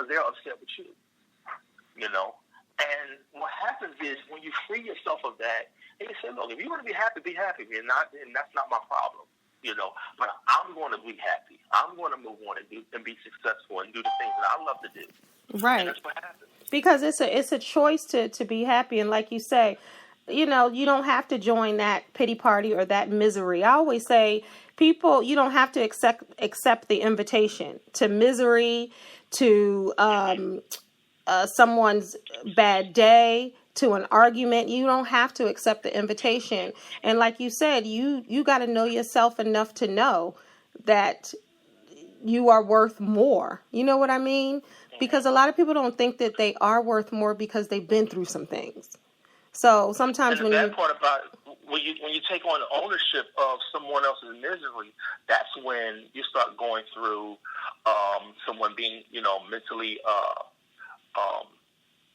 because they're upset with you. You know? And what happens is when you free yourself of that, and you say, look, if you want to be happy, be happy. If you're not, then that's not my problem. You know, but I'm going to be happy. I'm going to move on and be successful and do the things that I love to do. Right. And that's what happens. Because it's a choice to be happy. And like you say, you know, you don't have to join that pity party or that misery. I always say, people, you don't have to accept the invitation to misery, to someone's bad day, to an argument. You don't have to accept the invitation. And like you said, you got to know yourself enough to know that you are worth more. You know what I mean? Because a lot of people don't think that they are worth more because they've been through some things. So sometimes and the bad part about it, when you take on ownership of someone else's misery, that's when you start going through someone being, you know, mentally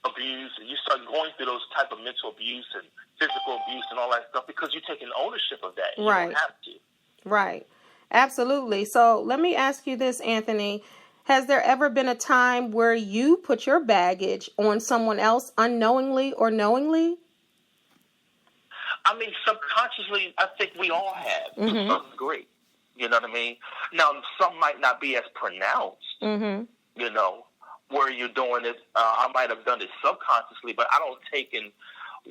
abused, and you start going through those type of mental abuse and physical abuse and all that stuff because you're taking ownership of that. Right. You don't have to. Right. Absolutely. So let me ask you this, Anthony. Has there ever been a time where you put your baggage on someone else unknowingly or knowingly? I mean, subconsciously, I think we all have to some degree. You know what I mean? Now, some might not be as pronounced, you know, where you're doing it. I might have done it subconsciously, but I don't take and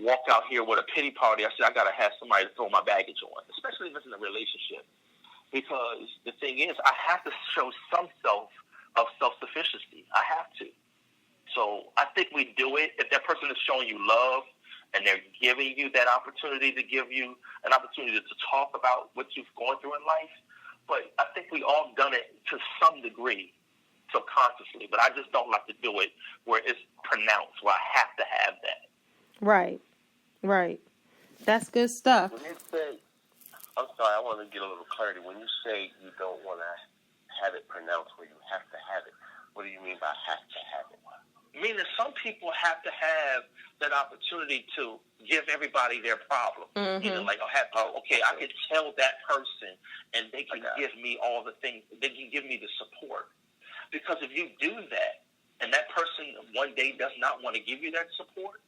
walk out here with a pity party. I said, I got to have somebody to throw my baggage on, especially if it's in a relationship. Because the thing is, I have to show some self-sufficiency. I have to. So I think we do it. If that person is showing you love and they're giving you that opportunity to give you an opportunity to talk about what you've gone through in life. But I think we all done it to some degree subconsciously. But I just don't like to do it where it's pronounced, where I have to have that. Right. Right. That's good stuff. When you say, I'm sorry, I want to get a little clarity. When you say you don't want to have it pronounced where you have to have it, what do you mean by have to have it? Meaning some people have to have that opportunity to give everybody their problem. You know, like, okay, I can tell that person and they can give me all the things, they can give me the support. Because if you do that and that person one day does not want to give you that support,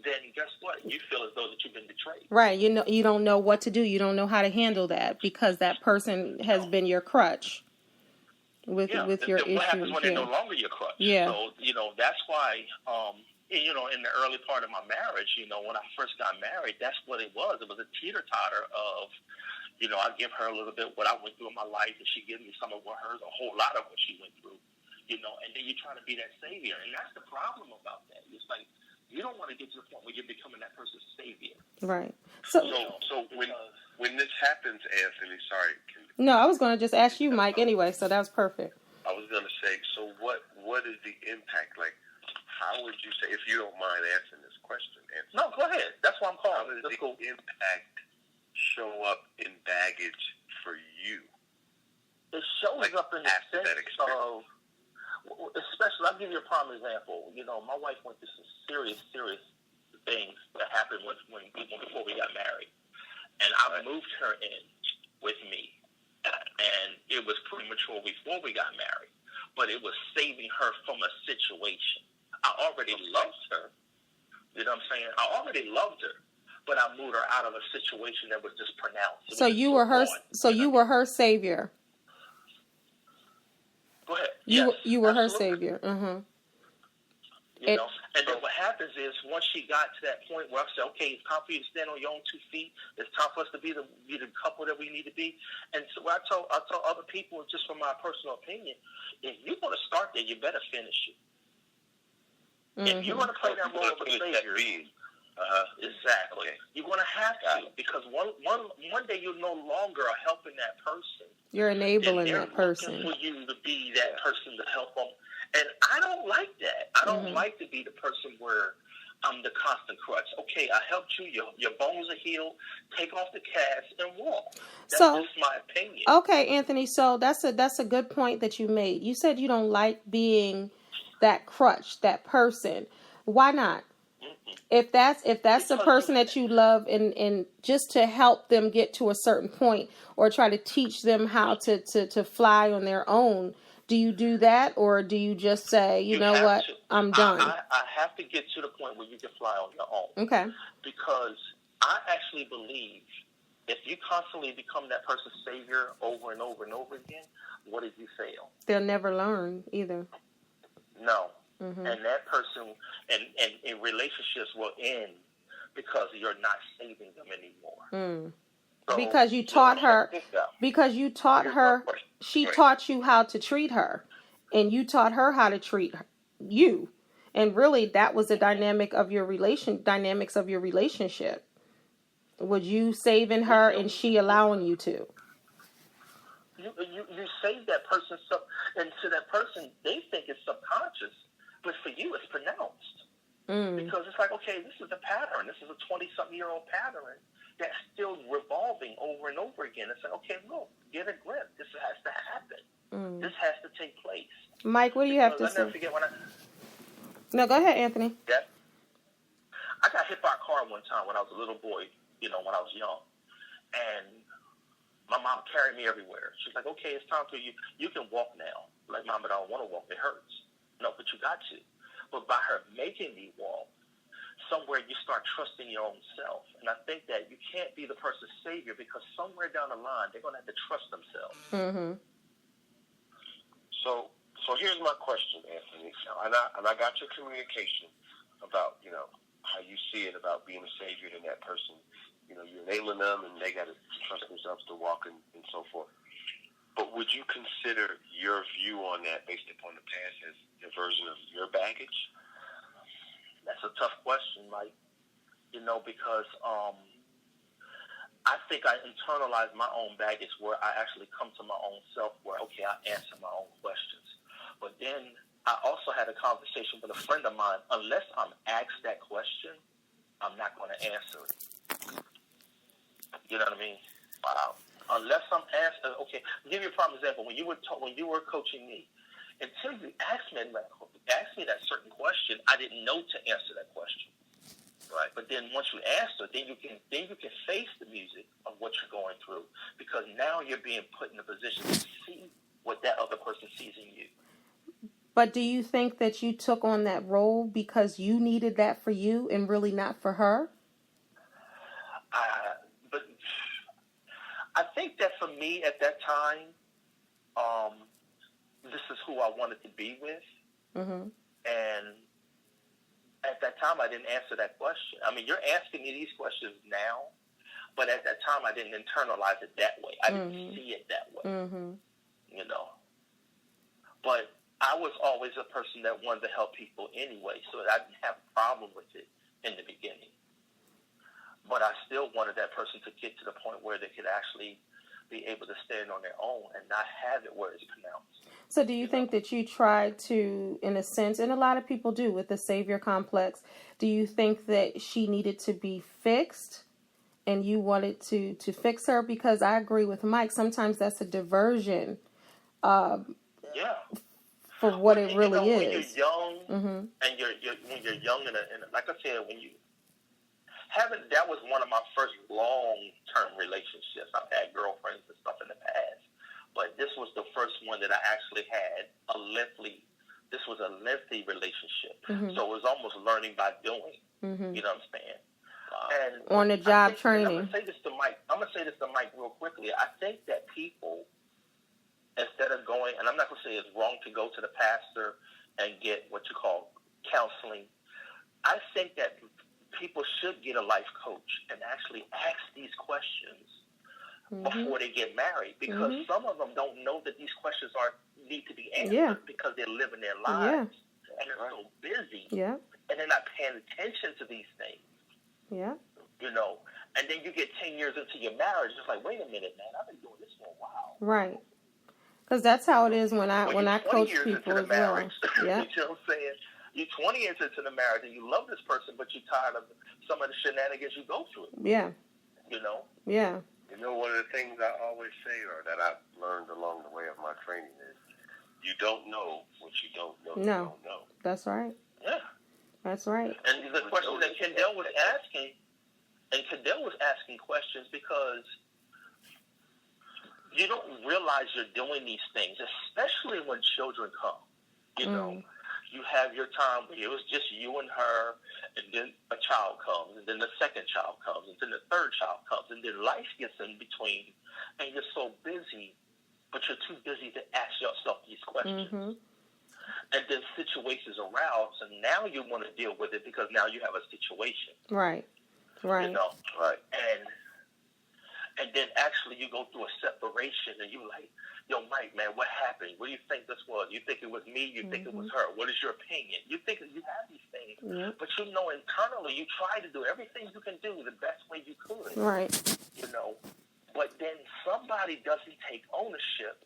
then guess what? You feel as though that you've been betrayed. Right. You know, you don't know what to do. You don't know how to handle that because that person has been your crutch with your issue. What happens when they're no longer your crutch? Yeah. So, you know, that's why, you know, in the early part of my marriage, you know, when I first got married, that's what it was. It was a teeter-totter of, you know, I give her a little bit what I went through in my life, and she gives me some of what hers, a whole lot of what she went through, you know, and then you're trying to be that savior. And that's the problem about that. It's like, you don't want to get to the point where you're becoming that person's savior. Right. So when this happens, Anthony, sorry. No, I was going to just ask you, Mike, anyway, so that was perfect. I was going to say, so what is the impact? Like, how would you say, if you don't mind answering this question, Anthony? No, go ahead. That's what I'm calling. How does the impact show up in baggage for you? It shows up in the sense of, especially, I'll give you a prime example. You know, my wife went through some serious things that happened before we got married. And I moved her in with me. And it was premature before we got married. But it was saving her from a situation. I already loved her. You know what I'm saying? I already loved her. But I moved her out of a situation that was just pronounced. So you were her. So you were her savior. Go ahead. You were her savior. You know, and then what happens is once she got to that point where I said, okay, it's time for you to stand on your own 2 feet. It's time for us to be the couple that we need to be. And so I tell other people, just from my personal opinion, if you're going to start there, you better finish it. If you're going to play that role of a savior, exactly, you're going to have to, because one day you're no longer helping that person. You're enabling that person. For you to be that person to help them. And I don't like that. I don't like to be the person where I'm the constant crutch. Okay, I helped you. Your bones are healed. Take off the cast and walk. That's just my opinion. Okay, Anthony. So that's a good point that you made. You said you don't like being that crutch, that person. Why not? If that's the person that you love and just to help them get to a certain point or try to teach them how to fly on their own, Do you do that, or do you just say, you know what, I'm done? I have to get to the point where you can fly on your own. Okay. Because I actually believe if you constantly become that person's savior over and over and over again, what if you fail? They'll never learn either. No. Mm-hmm. And that person, and relationships will end because you're not saving them anymore. So, because you taught her, she taught you how to treat her, and you taught her how to treat you. And really, that was the dynamics of your relationship. Was you saving her and she allowing you to? You save that person, and to that person, they think it's subconscious, but for you, it's pronounced. Because it's like, okay, this is a pattern. This is a 20-something-year-old pattern that's still revolving over and over again. It's like, okay, look, get a grip. This has to happen. This has to take place. Mike, what do you have to say? Never forget when No, go ahead, Anthony. Yeah. I got hit by a car one time when I was a little boy, when I was young. And my mom carried me everywhere. She's like, okay, it's time for you. You can walk now. Like, Mom, but I don't want to walk. It hurts. No, but you got to. But by her making me walk, somewhere you start trusting your own self. And I think that you can't be the person's savior because somewhere down the line, they're going to have to trust themselves. Mm-hmm. So here's my question, Anthony. And I got your communication about, how you see it about being a savior to that person. You're enabling them and they got to trust themselves to walk and so forth. But would you consider your view on that based upon the past as a version of your baggage? That's a tough question, Mike. Because I think I internalize my own baggage where I actually come to my own self where, okay, I answer my own questions. But then I also had a conversation with a friend of mine. Unless I'm asked that question, I'm not going to answer it. You know what I mean? Wow. Unless I'm asked, okay, I'll give you a prime example. When you were coaching me, until you asked me that certain question, I didn't know to answer that question, right? But then once you answer, then you can face the music of what you're going through because now you're being put in a position to see what that other person sees in you. But do you think that you took on that role because you needed that for you and really not for her? But I think that for me at that time, this is who I wanted to be with. Mm-hmm. And at that time, I didn't answer that question. I mean, you're asking me these questions now, but at that time, I didn't internalize it that way. I didn't see it that way, But I was always a person that wanted to help people anyway, so I didn't have a problem with it in the beginning. But I still wanted that person to get to the point where they could actually be able to stand on their own and not have it where it's pronounced. So do you think that you tried to, in a sense, and a lot of people do with the savior complex, do you think that she needed to be fixed and you wanted to fix her? Because I agree with Mike, sometimes that's a diversion for what it really is. When you're young, and when you're young, and like I said, that was one of my first long-term relationships. I've had girlfriends and stuff in the past, but this was the first one that I actually had this was a lengthy relationship. Mm-hmm. So it was almost learning by doing. Mm-hmm. You know what I'm saying? And on the job training. I'm going to say this to Mike real quickly. I think that people, instead of going, and I'm not going to say it's wrong to go to the pastor and get what you call counseling. I think that people should get a life coach and actually ask these questions before they get married, because some of them don't know that these questions need to be answered because they're living their lives and they're so busy and they're not paying attention to these things. Yeah. And then you get 10 years into your marriage, it's like, wait a minute, man, I've been doing this for a while. Right. Because that's how it is when I coach people as well. Yeah. You know what I'm saying? You're 20 years into the marriage and you love this person, but you're tired of some of the shenanigans you go through. Yeah. Yeah. One of the things I always say, or that I've learned along the way of my training, is you don't know what you don't know. No. You don't know. That's right. Yeah. That's right. And the question that Kendall was asking questions because you don't realize you're doing these things, especially when children come. You know, you have your time where it was just you and her, and then a child comes, and then the second child comes, and then the third child comes, and then life gets in between, and you're so busy, but you're too busy to ask yourself these questions. And then situations arouse, and now you want to deal with it because now you have a situation. Right. You know, and then actually you go through a separation, and you're like, yo, Mike, man, what happened? What do you think this was? You think it was me? You think it was her? What is your opinion? You think you have these things, but you know internally you try to do everything you can do the best way you could. Right. You know, but then somebody doesn't take ownership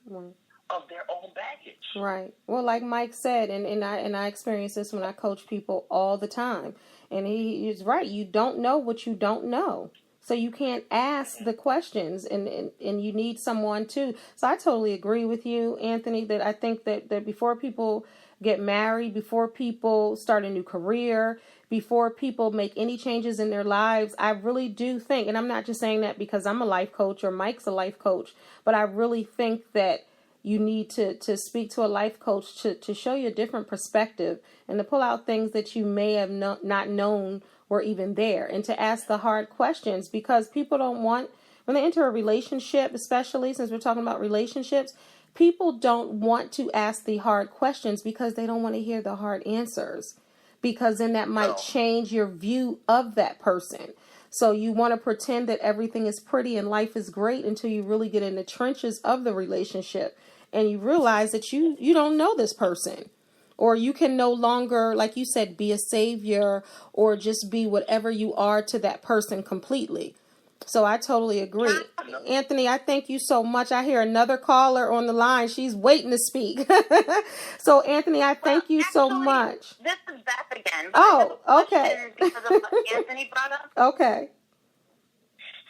of their own baggage. Right. Well, like Mike said, and I experience this when I coach people all the time, and he is right. You don't know what you don't know. So you can't ask the questions, and you need someone to. So I totally agree with you, Anthony, that I think that before people get married, before people start a new career, before people make any changes in their lives, I really do think, and I'm not just saying that because I'm a life coach or Mike's a life coach, but I really think that you need to speak to a life coach to show you a different perspective and to pull out things that you may have not known were even there, and to ask the hard questions, because people don't want, when they enter a relationship, especially since we're talking about relationships, people don't want to ask the hard questions because they don't want to hear the hard answers, because then that might change your view of that person. So you want to pretend that everything is pretty and life is great until you really get in the trenches of the relationship and you realize that you don't know this person. Or you can no longer, like you said, be a savior or just be whatever you are to that person completely. So I totally agree. Anthony, I thank you so much. I hear another caller on the line. She's waiting to speak. So, Anthony, I thank you so much. This is Beth again. Oh, okay. Because of what Anthony brought up. Okay.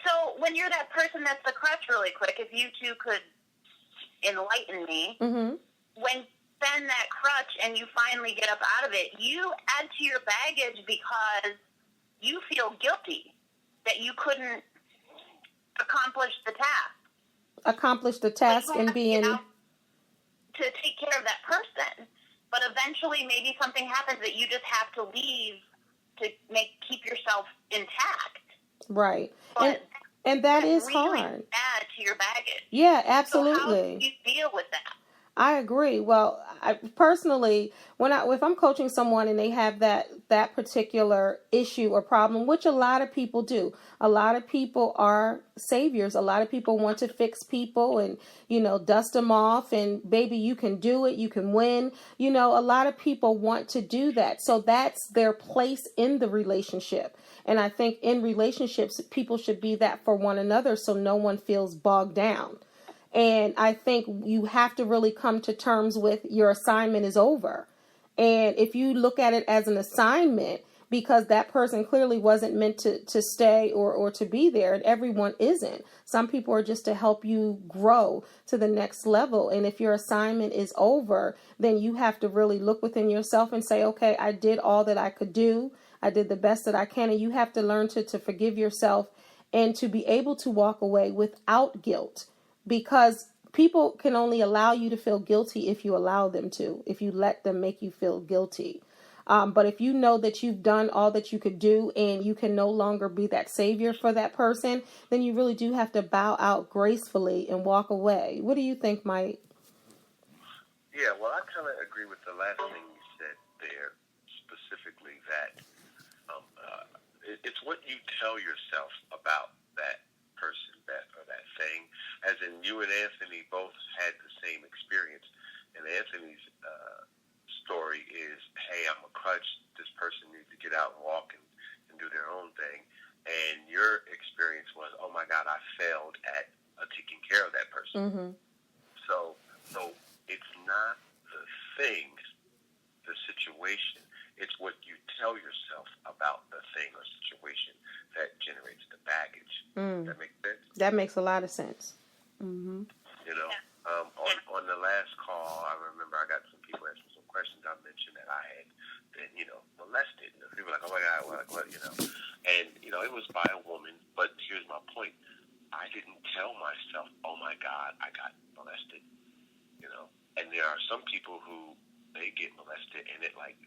So when you're that person that's the crutch really quick, if you two could enlighten me, when spend that crutch and you finally get up out of it, you add to your baggage because you feel guilty that you couldn't accomplish the task. And being to take care of that person. But eventually maybe something happens that you just have to leave to keep yourself intact. Right. But and that is really hard. Add to your baggage. Yeah, absolutely. So how do you deal with that? I agree. Well, I personally, if I'm coaching someone and they have that particular issue or problem, which a lot of people do, a lot of people are saviors. A lot of people want to fix people and, dust them off and baby, you can do it. You can win. A lot of people want to do that. So that's their place in the relationship. And I think in relationships, people should be that for one another so no one feels bogged down. And I think you have to really come to terms with your assignment is over. And if you look at it as an assignment, because that person clearly wasn't meant to stay or to be there, and everyone isn't. Some people are just to help you grow to the next level. And if your assignment is over, then you have to really look within yourself and say, okay, I did all that I could do. I did the best that I can. And you have to learn to forgive yourself and to be able to walk away without guilt. Because people can only allow you to feel guilty if you allow them to, if you let them make you feel guilty. But if you know that you've done all that you could do and you can no longer be that savior for that person, then you really do have to bow out gracefully and walk away. What do you think, Mike? Yeah, well, I kind of agree with the last thing you said there, specifically that it's what you tell yourself about that person, that thing. As in, you and Anthony both had the same experience. And Anthony's story is, hey, I'm a crutch. This person needs to get out and walk and do their own thing. And your experience was, oh, my God, I failed at taking care of that person. So it's not the thing, the situation. It's what you tell yourself about the thing or situation that generates the baggage. That makes sense? That makes a lot of sense. On the last call, I remember I got some people asking some questions. I mentioned that I had been, molested. And people were like, oh my God, what? And, it was by a woman. But here's my point. I didn't tell myself, oh my my God, I got molested, you know. And there are some people who they get molested and it like